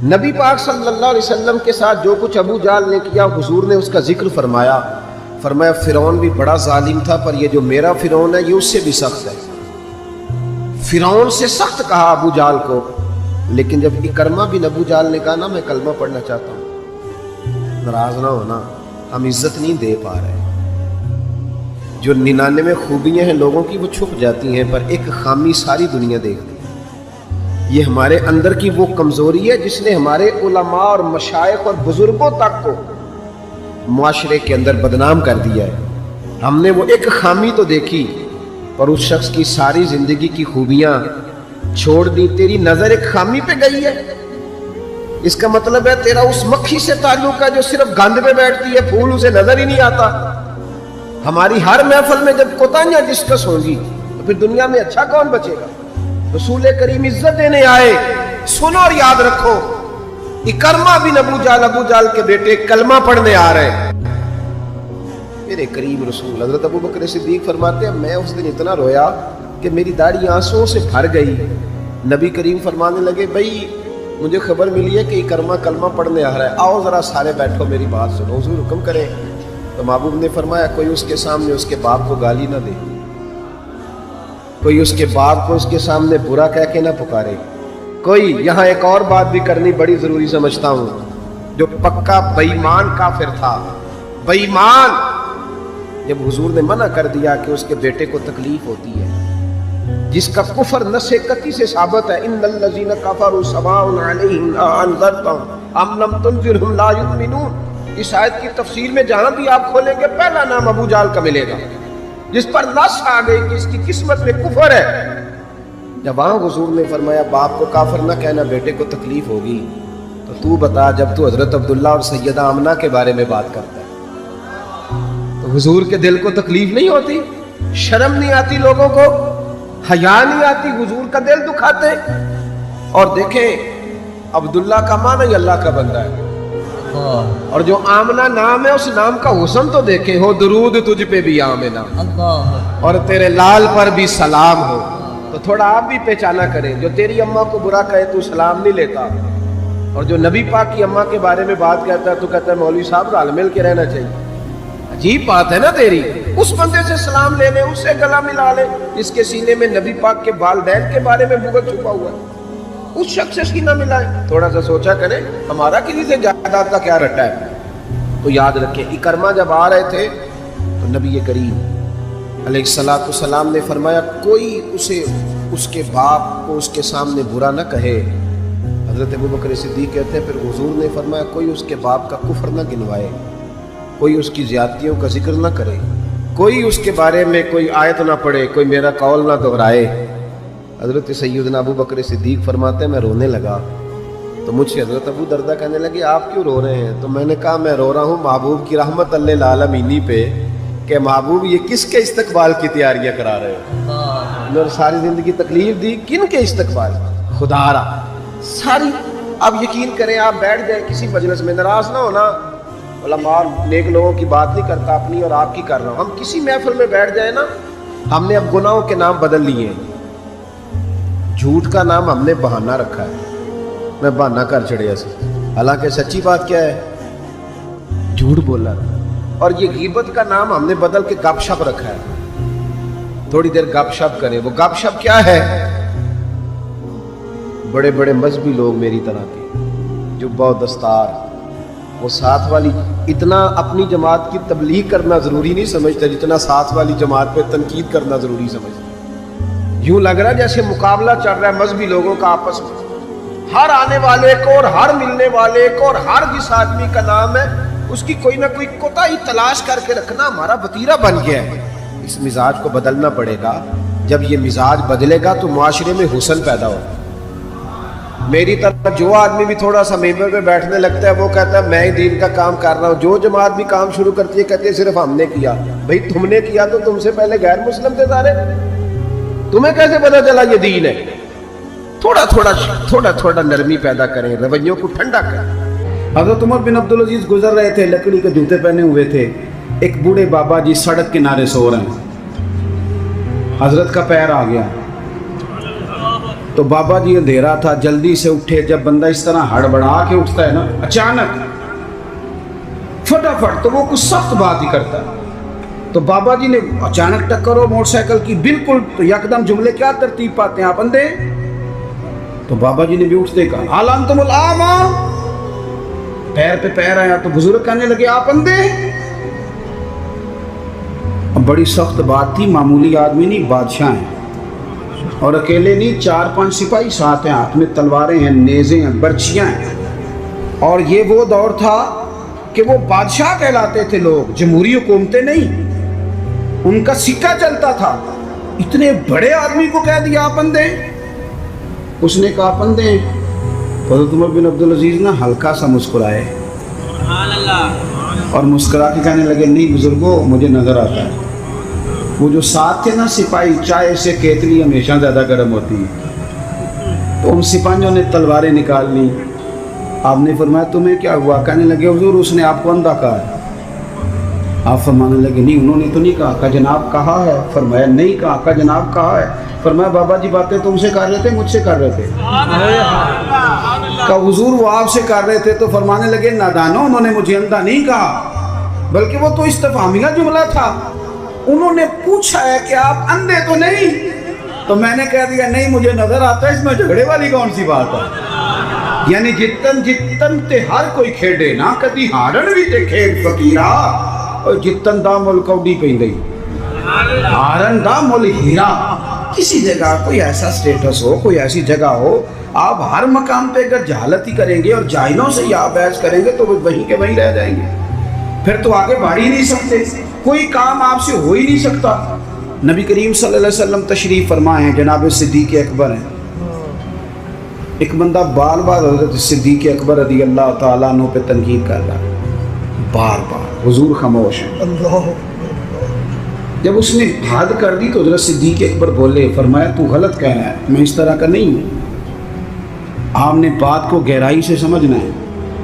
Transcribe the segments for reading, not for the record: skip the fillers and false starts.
نبی پاک صلی اللہ علیہ وسلم کے ساتھ جو کچھ ابو جہل نے کیا حضور نے اس کا ذکر فرمایا فرعون بھی بڑا ظالم تھا، پر یہ جو میرا فرعون ہے یہ اس سے بھی سخت ہے۔ فرعون سے سخت کہا ابو جہل کو، لیکن جب اکرمہ بن ابو جہل نے کہا نا میں کلمہ پڑھنا چاہتا ہوں، ناراض نہ ہونا، ہم عزت نہیں دے پا رہے۔ جو 99 خوبیاں ہیں لوگوں کی وہ چھپ جاتی ہیں، پر ایک خامی ساری دنیا دیکھتی ہے۔ یہ ہمارے اندر کی وہ کمزوری ہے جس نے ہمارے علماء اور مشائخ اور بزرگوں تک کو معاشرے کے اندر بدنام کر دیا ہے۔ ہم نے وہ ایک خامی تو دیکھی اور اس شخص کی ساری زندگی کی خوبیاں چھوڑ دی۔ تیری نظر ایک خامی پہ گئی ہے، اس کا مطلب ہے تیرا اس مکھی سے تعلق ہے جو صرف گند پہ بیٹھتی ہے، پھول اسے نظر ہی نہیں آتا۔ ہماری ہر محفل میں جب کوتاہیاں ڈسکس ہوں گی تو پھر دنیا میں اچھا کون بچے گا؟ رسول کریم عزت دینے آئے، سنو اور یاد رکھو، اکرمہ بن ابو جہل کے بیٹے کلمہ پڑھنے آ رہے ہیں۔ میرے کریم رسول حضرت ابو بکر صدیق فرماتے ہیں میں اس دن اتنا رویا کہ میری داڑھی آنسوؤں سے بھر گئی۔ نبی کریم فرمانے لگے بھائی مجھے خبر ملی ہے کہ اکرمہ کلمہ پڑھنے آ رہا ہے، آؤ ذرا سارے بیٹھو میری بات سنو، حضور حکم کریں۔ تو محبوب نے فرمایا کوئی اس کے سامنے اس کے باپ کو گالی نہ دے، کوئی اس کے باپ کو اس کے سامنے برا کہہ کے نہ پکارے، کوئی یہاں ایک اور بات بھی کرنی بڑی ضروری سمجھتا ہوں، جو پکا بے ایمان کافر تھا، بے ایمان، جب حضور نے منع کر دیا کہ اس کے بیٹے کو تکلیف ہوتی ہے، جس کا کفر نص قطعی سے ثابت ہے، ان الذین کفروا سواء علیہم انذرتہم ام لم تنذرہم لا یؤمنون۔ اس آیت کی تفسیر میں جہاں بھی آپ کھولیں گے پہلا نام ابو جہل کا ملے گا، جس پر نص آ گئی کہ اس کی قسمت میں کفر ہے۔ جب وہاں حضور نے فرمایا باپ کو کافر نہ کہنا، بیٹے کو تکلیف ہوگی، تو بتا جب تو حضرت عبداللہ اور سیدہ آمنہ کے بارے میں بات کرتا ہے تو حضور کے دل کو تکلیف نہیں ہوتی؟ شرم نہیں آتی لوگوں کو؟ حیا نہیں آتی؟ حضور کا دل دکھاتے؟ اور دیکھیں عبداللہ کا معنی اللہ کا بندہ ہے، اور جو آمنہ نام ہے اس نام کا حسن تو دیکھیں، ہو درود تجھ پہ بھی آمنہ اور تیرے لال پر بھی سلام ہو۔ تو تھوڑا آپ بھی پہچانا کریں، جو تیری اماں کو برا کہے تو سلام نہیں لیتا، اور جو نبی پاک کی اماں کے بارے میں بات کہتا ہے تو کہتا ہے مولوی صاحب رل مل کے رہنا چاہیے۔ عجیب بات ہے نا تیری، اس بندے سے سلام لے لے، اس سے گلا ملا لے جس کے سینے میں نبی پاک کے والدین کے بارے میں بغض چھپا ہوا ہے، اس شخص سے سینہ ملائے۔ تھوڑا سا سوچا کریں ہمارا کسی سے جائیداد کا کیا رٹا ہے۔ تو یاد رکھیں اکرمہ جب آ رہے تھے تو نبی کریم علیہ السلام نے فرمایا کوئی اسے اس کے باپ کو اس کے سامنے برا نہ کہے۔ حضرت ابو بکر صدیق کہتے ہیں پھر حضور نے فرمایا کوئی اس کے باپ کا کفر نہ گنوائے، کوئی اس کی زیادتیوں کا ذکر نہ کرے، کوئی اس کے بارے میں کوئی آیت نہ پڑھے، کوئی میرا قول نہ دہرائے۔ حضرت سیدنا ابو بکر صدیق فرماتے ہیں میں رونے لگا تو مجھ سے حضرت ابو دردہ کہنے لگے آپ کیوں رو رہے ہیں؟ تو میں نے کہا میں رو رہا ہوں محبوب کی رحمت للعالمین پہ کہ محبوب یہ کس کے استقبال کی تیاریاں کرا رہے ہو؟ اور ساری زندگی تکلیف دی کن کے استقبال؟ خدا را ساری۔ اب یقین کریں آپ بیٹھ جائیں کسی مجلس میں، ناراض نہ ہونا، علماء نیک لوگوں کی بات نہیں کرتا، اپنی اور آپ کی کر رہا ہوں۔ ہم کسی محفل میں بیٹھ جائیں نا، ہم نے اب گناہوں کے نام بدل لیے ہیں۔ جھوٹ کا نام ہم نے بہانہ رکھا ہے، میں بہانہ کر چڑھیا سے، حالانکہ سچی بات کیا ہے؟ جھوٹ بولا۔ اور یہ غیبت کا نام ہم نے بدل کے گپ شپ رکھا ہے، تھوڑی دیر گپ شپ کریں۔ وہ گپ شپ کیا ہے؟ بڑے بڑے مذہبی لوگ میری طرح کے جبہ و دستار، وہ ساتھ والی اتنا اپنی جماعت کی تبلیغ کرنا ضروری نہیں سمجھتے جتنا ساتھ والی جماعت پہ تنقید کرنا ضروری سمجھتے۔ یوں لگ رہا ہے جیسے مقابلہ چل رہا ہے مذہبی لوگوں کا آپس میں، ہر آنے والے کو اور ہر ملنے والے کو اور ہر جس آدمی کا نام ہے اس کی کوئی نہ کوئی کوتاہی تلاش کر کے رکھنا ہمارا وتیرہ بن گیا ہے۔ اس مزاج کو بدلنا پڑے گا۔ جب یہ مزاج بدلے گا تو معاشرے میں حسن پیدا ہوگا۔ میری طرح جو آدمی بھی تھوڑا سا ممبر پہ بیٹھنے لگتا ہے وہ کہتا ہے میں ہی دین کا کام کر رہا ہوں، جو جماعت بھی کام شروع کرتی ہے کہتے ہیں صرف ہم نے کیا۔ بھئی تم نے کیا تو تم سے پہلے غیر مسلم تھے سارے، تمہیں کیسے پتا چلا یہ دین ہے؟ تھوڑا تھوڑا نرمی پیدا کریں، رویوں کو ٹھنڈا کریں۔ حضرت عمر بن عبدالعزیز گزر رہے تھے، لکڑی کے جوتے پہنے ہوئے تھے، ایک بوڑھے بابا جی سڑک کنارے سو رہے ہیں، حضرت کا پیر آ گیا تو بابا جی اندھیرا تھا، جلدی سے اٹھے. جب بندہ اس طرح ہڑبڑا کے اٹھتا ہے نا اچانک فٹافٹ، تو وہ کچھ سخت بات ہی کرتا ہے. تو بابا جی نے اچانک ٹکر ہو موٹر سائیکل کی بالکل، تو یکدم جملے کیا ترتیب پاتے ہیں آپ اندھے. تو بابا جی نے بھی اٹھتے کہا حال انتم العاما، پیر پہ پیر آیا. تو بزرگ کہنے لگے آپ اندھے. اب بڑی سخت بات تھی، معمولی آدمی نہیں، بادشاہ ہیں، اور اکیلے نہیں، 4-5 سپاہی ساتھ ہیں، ہاتھ میں تلواریں ہیں، نیزیں ہیں، برچیاں ہیں. اور یہ وہ دور تھا کہ وہ بادشاہ کہلاتے تھے لوگ، جمہوری حکومتیں نہیں، ان کا سکہ چلتا تھا. اتنے بڑے آدمی کو کہہ دیا آپ اندھے. اس نے کہا آپ اندھے. حضرت عمر بن عبدالعزیز نا ہلکا سا مسکرائے اور مسکرا کے کہنے لگے نہیں بزرگوں، مجھے نظر آتا ہے. وہ جو ساتھ تھے نا سپاہی، چائے سے کیتلی ہمیشہ زیادہ گرم ہوتی ہے، تو ان سپاہیوں نے تلواریں نکال لی. آپ نے فرمایا تمہیں کیا ہوا؟ کہنے لگے حضور اس نے آپ کو اندھا کہا ہے. آپ فرمانے لگے نہیں انہوں نے تو نہیں کہا. کہا جناب کہا ہے. فرمایا نہیں کہا. کہا جناب کہا ہے. فرمایا بابا جی باتیں تم سے کر رہے تھے مجھ سے کر رہے تھے؟ کہا حضور وہ آپ سے کر رہے تھے. تو فرمانے لگے نادانو، انہوں نے مجھے اندھا نہیں کہا، بلکہ وہ تو استفہامیہ جملہ تھا. انہوں نے پوچھا ہے کہ آپ اندھے تو نہیں، تو میں نے کہہ دیا نہیں مجھے نظر آتا ہے. اس میں جھگڑے والی کون سی بات ہے؟ یعنی جتن تے ہر کوئی کھیڑے نا، کدی ہارن بھی تے کھیڑ فقیرا، اور جتن دا مل کوڈی پہ گئی ہارن دا مل ہیرا. کسی جگہ کوئی ایسا سٹیٹس ہو، کوئی ایسی جگہ ہو، آپ ہر مقام پہ اگر جہالت ہی کریں گے اور جاہلوں سے ہی آپ بحث کریں گے تو وہ وہیں کے وہیں رہ جائیں گے، پھر تو آگے بڑھ ہی نہیں سکتے، کوئی کام آپ سے ہو ہی نہیں سکتا. نبی کریم صلی اللہ علیہ وسلم تشریف فرمائے ہیں، جناب صدیق اکبر ہیں. ایک بندہ بار بار حضرت صدیق اکبر رضی اللہ تعالیٰ عنہ پہ تنقید کر رہا ہے، بار بار. حضور خاموش ہیں. جب اس نے حد کر دی تو حضرت صدیق اکبر بولے، فرمایا تو غلط کہہ رہا ہے، میں اس طرح کا نہیں ہوں. آپ نے بات کو گہرائی سے سمجھنا ہے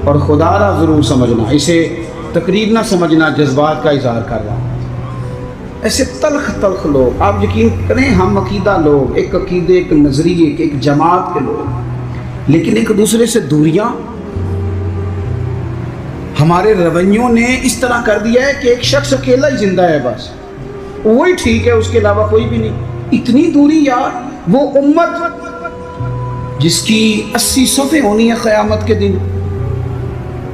اور خدا را ضرور سمجھنا، اسے تقریر نہ سمجھنا جذبات کا اظہار کر رہا ہوں. ایسے تلخ تلخ لوگ، آپ یقین کریں ہم عقیدہ لوگ، ایک عقیدے، ایک نظریے کے، ایک جماعت کے لوگ، لیکن ایک دوسرے سے دوریاں. ہمارے رویوں نے اس طرح کر دیا ہے کہ ایک شخص اکیلا ہی زندہ ہے، بس وہی ٹھیک ہے، اس کے علاوہ کوئی بھی نہیں. اتنی دوری یار. وہ امت جس کی 80 صفیں ہونی ہے قیامت کے دن،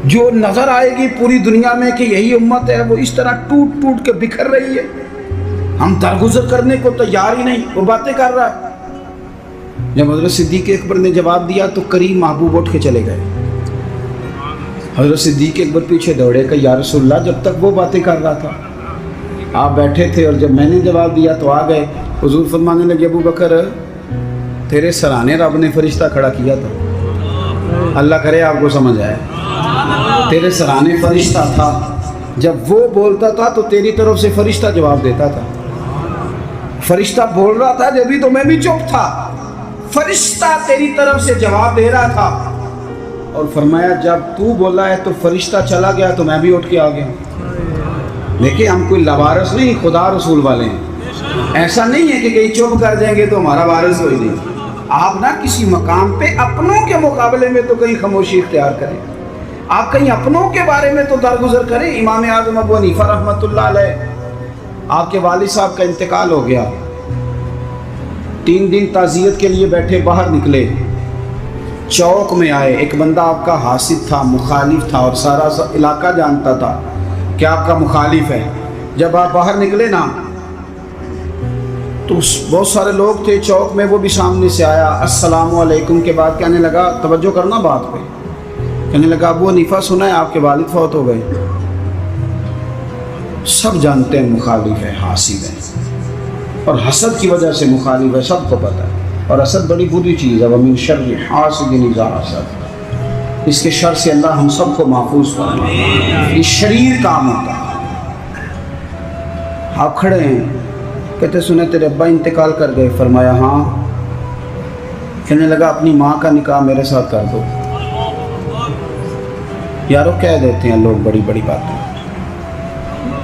جو نظر آئے گی پوری دنیا میں کہ یہی امت ہے، وہ اس طرح ٹوٹ ٹوٹ کے بکھر رہی ہے. ہم درگزر کرنے کو تیار ہی نہیں، وہ باتیں کر رہا ہے. جب حضرت صدیق اکبر نے جواب دیا تو کریم محبوب اٹھ کے چلے گئے. حضرت صدیق اکبر پیچھے دوڑے کہ یا رسول اللہ، جب تک وہ باتیں کر رہا تھا آپ بیٹھے تھے، اور جب میں نے جواب دیا تو آ گئے. حضور فرمانے لگے ابو بکر تیرے سرانے رب نے فرشتہ کھڑا کیا تھا. اللہ کرے آپ کو سمجھ آئے. تیرے سرانے فرشتہ تھا، جب وہ بولتا تھا تو تیری طرف سے فرشتہ جواب دیتا تھا. فرشتہ بول رہا تھا جبھی تو میں بھی چپ تھا، فرشتہ تیری طرف سے جواب دے رہا تھا. اور فرمایا جب تو بولا ہے تو فرشتہ چلا گیا تو میں بھی اٹھ کے آ گیا. دیکھیں ہم کوئی لوارث نہیں، خدا رسول والے ہیں. ایسا نہیں ہے کہ کہیں چپ کر جائیں گے تو ہمارا وارث کوئی نہیں. آپ نہ کسی مقام پہ اپنوں کے مقابلے میں تو کہیں خاموشی اختیار کریں، آپ کہیں اپنوں کے بارے میں تو درگزر کریں. امام اعظم ابو حنیفہ رحمۃ اللہ علیہ، آپ کے والد صاحب کا انتقال ہو گیا. 3 دن تعزیت کے لیے بیٹھے، باہر نکلے، چوک میں آئے. ایک بندہ آپ کا حاسد تھا، مخالف تھا، اور سارا علاقہ جانتا تھا کہ آپ کا مخالف ہے. جب آپ باہر نکلے نا تو بہت سارے لوگ تھے چوک میں، وہ بھی سامنے سے آیا. السلام علیکم کے بعد کہنے لگا، توجہ کرنا بات پہ، کہنے لگا ابو حنیفہ سنا ہے آپ کے والد فوت ہو گئے. سب جانتے ہیں مخالف ہے، حاسد ہے، اور حسد کی وجہ سے مخالف ہے، سب کو پتہ ہے. اور حسد بڑی بری چیز ہے. وَمِن شَرِّ حَاسِدٍ إِذَا حَسَدَ، اس کے شر سے اللہ ہم سب کو محفوظ فرمائے. یہ شریر کام ہوتا ہے. آپ کھڑے ہیں، کہتے سنے تیرے ابا انتقال کر گئے. فرمایا ہاں. کہنے لگا اپنی ماں کا نکاح میرے ساتھ کر دو. یارو کہہ دیتے ہیں لوگ بڑی بڑی باتیں،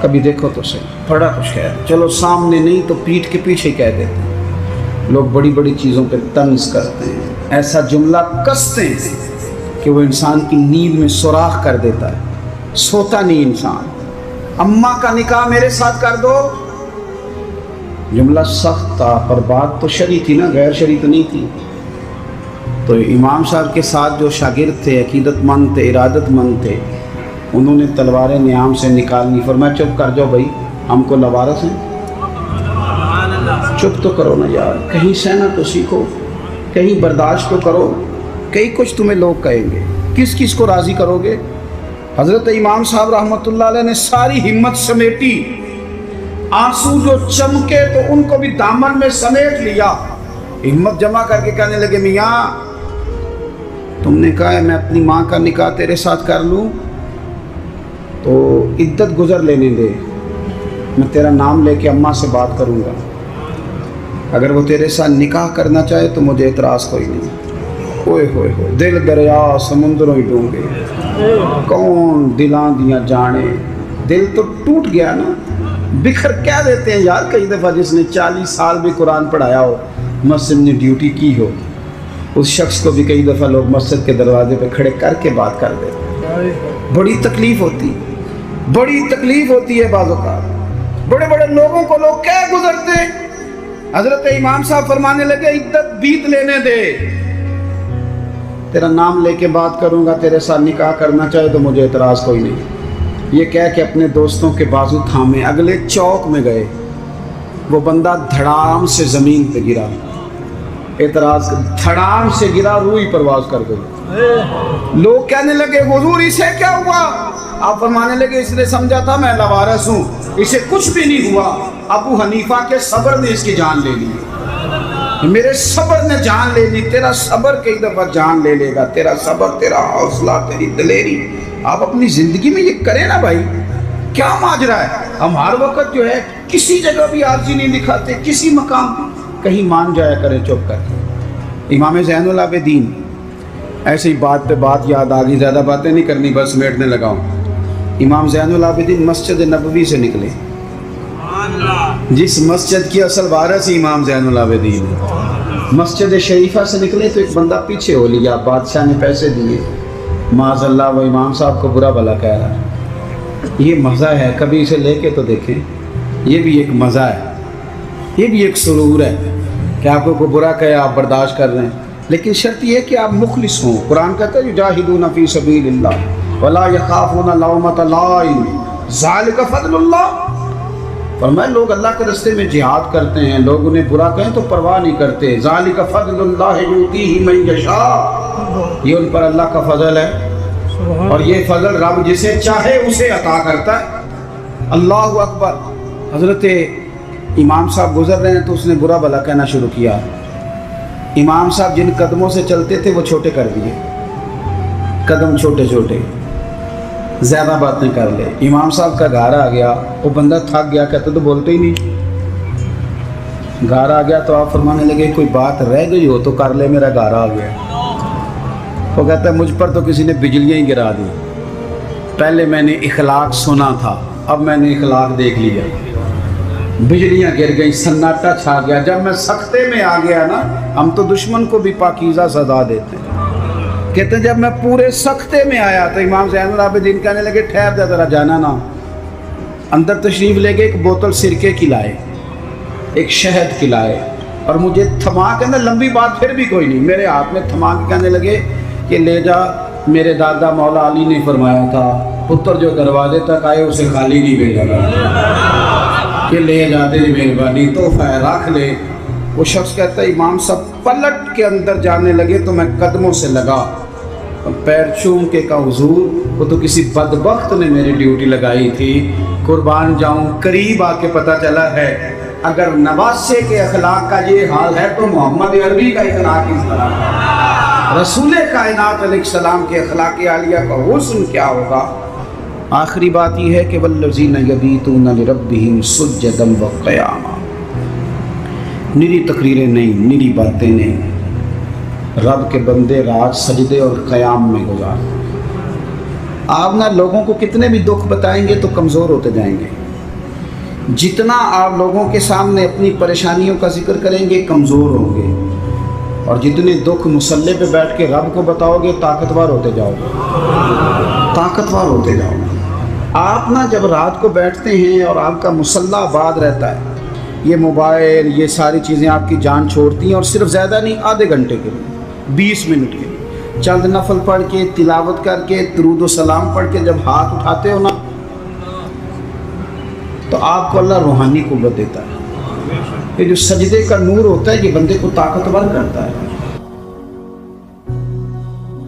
کبھی دیکھو تو صحیح، بڑا کچھ کہہ دیں، چلو سامنے نہیں تو پیٹھ کے پیچھے کہہ دیتے ہیں. لوگ بڑی بڑی چیزوں پہ طنز کرتے ہیں، ایسا جملہ کستے ہیں کہ وہ انسان کی نیند میں سوراخ کر دیتا ہے، سوتا نہیں انسان۔ اماں کا نکاح میرے ساتھ کر دو، جملہ سخت تھا پر بات تو شرعی تھی نا، غیر شرعی تو نہیں تھی۔ تو امام صاحب کے ساتھ جو شاگرد تھے، عقیدت مند تھے، ارادت مند تھے، انہوں نے تلواریں نیام سے نکالنی، فرمایا چپ کر جاؤ بھائی، ہم کو لوارث ہیں، چپ تو کرو نا یار، کہیں سہنا تو سیکھو، کہیں برداشت تو کرو، کئی کچھ تمہیں لوگ کہیں گے، کس کس کو راضی کرو گے؟ حضرت امام صاحب رحمۃ اللہ علیہ نے ساری ہمت سمیٹی، آنسو جو چمکے تو ان کو بھی دامن میں سمیٹ لیا، ہمت جمع کر کے کہنے لگے میاں تم نے کہا ہے میں اپنی ماں کا نکاح تیرے ساتھ کر لوں تو عدت گزر لینے دے، میں تیرا نام لے کے اماں سے بات کروں گا، اگر وہ تیرے ساتھ نکاح کرنا چاہے تو مجھے اعتراض کوئی نہیں۔ ہوئے ہوئے ہوئے، دل دریا سمندروں ہی ڈونگے، کون دلاں دیاں جانے، دل تو ٹوٹ گیا نا، بکھر کیا دیتے ہیں یار۔ کئی دفعہ جس نے 40 سال بھی قرآن پڑھایا ہو، مسجد نے ڈیوٹی کی ہو، اس شخص کو بھی کئی دفعہ لوگ مسجد کے دروازے پہ کھڑے کر کے بات کر دیتے، بڑی تکلیف ہوتی، بڑی تکلیف ہوتی ہے بعض اوقات، بڑے بڑے لوگوں کو لوگ کیا گزرتے۔ حضرت امام صاحب فرمانے لگے عدت بیت لینے دے، تیرا نام لے کے بات کروں گا، تیرے ساتھ نکاح کرنا چاہے تو مجھے اعتراض کوئی نہیں۔ یہ کہہ کے اپنے دوستوں کے بازو تھامے اگلے چوک میں گئے، وہ بندہ دھڑام سے زمین پہ گرا، اعتراض دھڑام سے گرا، روئی پرواز کر گئی۔ لوگ کہنے لگے حضور اسے کیا ہوا؟ آپ فرمانے لگے اس نے سمجھا تھا میں لوارث ہوں، اسے کچھ بھی نہیں ہوا، ابو حنیفہ کے صبر نے اس کی جان لے لی، میرے صبر نے جان لے لی، تیرا صبر کئی دفعہ جان لے لے گا، تیرا صبر، تیرا حوصلہ، تیری دلیری۔ آپ اپنی زندگی میں یہ کریں نا بھائی، کیا ماجرا ہے؟ ہم ہر وقت جو ہے کسی جگہ بھی عاجزی نہیں دکھاتے، کسی مقام کہیں مان جایا کریں چپ کر۔ امام زین العابدین، ایسے ہی بات پہ بات یاد آ گئی، زیادہ باتیں نہیں کرنی، بس سمیٹنے لگا ہوں۔ امام زین العابدین مسجد نبوی سے نکلے، جس مسجد کی اصل وارث امام زین العابدین، مسجد شریفہ سے نکلے تو ایک بندہ پیچھے ہو لیا، بادشاہ نے پیسے دیے، معاذ اللہ وہ امام صاحب کو برا بھلا کہہ رہا ہے۔ یہ مزہ ہے، کبھی اسے لے کے تو دیکھیں، یہ بھی ایک مزہ ہے، یہ بھی ایک سرور ہے کہ آپ کو برا کہے آپ برداشت کر رہے ہیں، لیکن شرط یہ ہے کہ آپ مخلص ہوں۔ قرآن کہتا ہے یجاہدون فی سبیل اللہ ولا یخافون لومۃ لائم ذالک فضل اللہ۔ فرمایا لوگ اللہ کے راستے میں جہاد کرتے ہیں، لوگ انہیں برا کہیں تو پرواہ نہیں کرتے، ذالک فضل اللہ یؤتیہ من یشاء، یہ ان پر اللہ کا فضل ہے، اور یہ فضل رب جسے چاہے اسے عطا کرتا ہے۔ اللہ اکبر۔ حضرت امام صاحب گزر رہے ہیں تو اس نے برا بھلا کہنا شروع کیا، امام صاحب جن قدموں سے چلتے تھے وہ چھوٹے کر دیے، قدم چھوٹے چھوٹے، زیادہ باتیں کر لے۔ امام صاحب کا گھر آ گیا، وہ بندہ تھک گیا، کہتے تو بولتے ہی نہیں، گھر آ گیا تو آپ فرمانے لگے کوئی بات رہ گئی ہو تو کر لے، میرا گھر آ گیا۔ وہ کہتا ہے مجھ پر تو کسی نے بجلیاں ہی گرا دی، پہلے میں نے اخلاق سنا تھا، اب میں نے اخلاق دیکھ لیا، بجلیاں گر گئیں، سناٹا چھا گیا۔ جب میں سختے میں آ گیا نا، ہم تو دشمن کو بھی پاکیزہ سزا دیتے ہیں، کہتے ہیں جب میں پورے سختے میں آیا تو امام زین العابدین کہنے لگے ٹھہر جا ذرا، جانا نا۔ اندر تشریف لے گئے، ایک بوتل سرکے کی لائے، ایک شہد کی لائے، اور مجھے تھما کے نا، لمبی بات پھر بھی کوئی نہیں، میرے ہاتھ میں تھما کے کہنے لگے کہ لے جا، میرے دادا مولا علی نے فرمایا تھا پتر جو دروازے تک آئے اسے خالی نہیں بھیجا گا، کہ لے جاتے مہربانی، تحفہ ہے رکھ لے۔ وہ شخص کہتا ہے امام صاحب پلٹ کے اندر جانے لگے تو میں قدموں سے لگا، پیر چوم کے کہا حضور وہ تو کسی بدبخت نے میری ڈیوٹی لگائی تھی، قربان جاؤں، قریب آ کے پتہ چلا ہے اگر نواسے کے اخلاق کا یہ حال ہے تو محمد عربی کا اخلاق اس طرح ہے، رسول کائنات علیہ السلام کے اخلاق عالیہ کا حسن کیا ہوگا۔ آخری بات یہ ہے کہ والذین یبیتون لربہم سجدا وقیاما، نری تقریریں نہیں، نری باتیں نہیں، رب کے بندے رات سجدے اور قیام میں گزار۔ آپ نہ لوگوں کو کتنے بھی دکھ بتائیں گے تو کمزور ہوتے جائیں گے، جتنا آپ لوگوں کے سامنے اپنی پریشانیوں کا ذکر کریں گے کمزور ہوں گے، اور جتنے دکھ مصلے پہ بیٹھ کے رب کو بتاؤ گے طاقتور ہوتے جاؤ گے، طاقتور ہوتے جاؤ گے۔ آپ نا جب رات کو بیٹھتے ہیں اور آپ کا مصلہ آباد رہتا ہے، یہ موبائل یہ ساری چیزیں آپ کی جان چھوڑتی ہیں، اور صرف زیادہ نہیں، آدھے گھنٹے کے لیے 20 منٹ کے لیے چند نفل پڑھ کے تلاوت کر کے درود و سلام پڑھ کے جب ہاتھ اٹھاتے ہو نا، تو آپ کو اللہ روحانی قوت دیتا ہے۔ یہ جو سجدے کا نور ہوتا ہے یہ بندے کو طاقتور کرتا ہے۔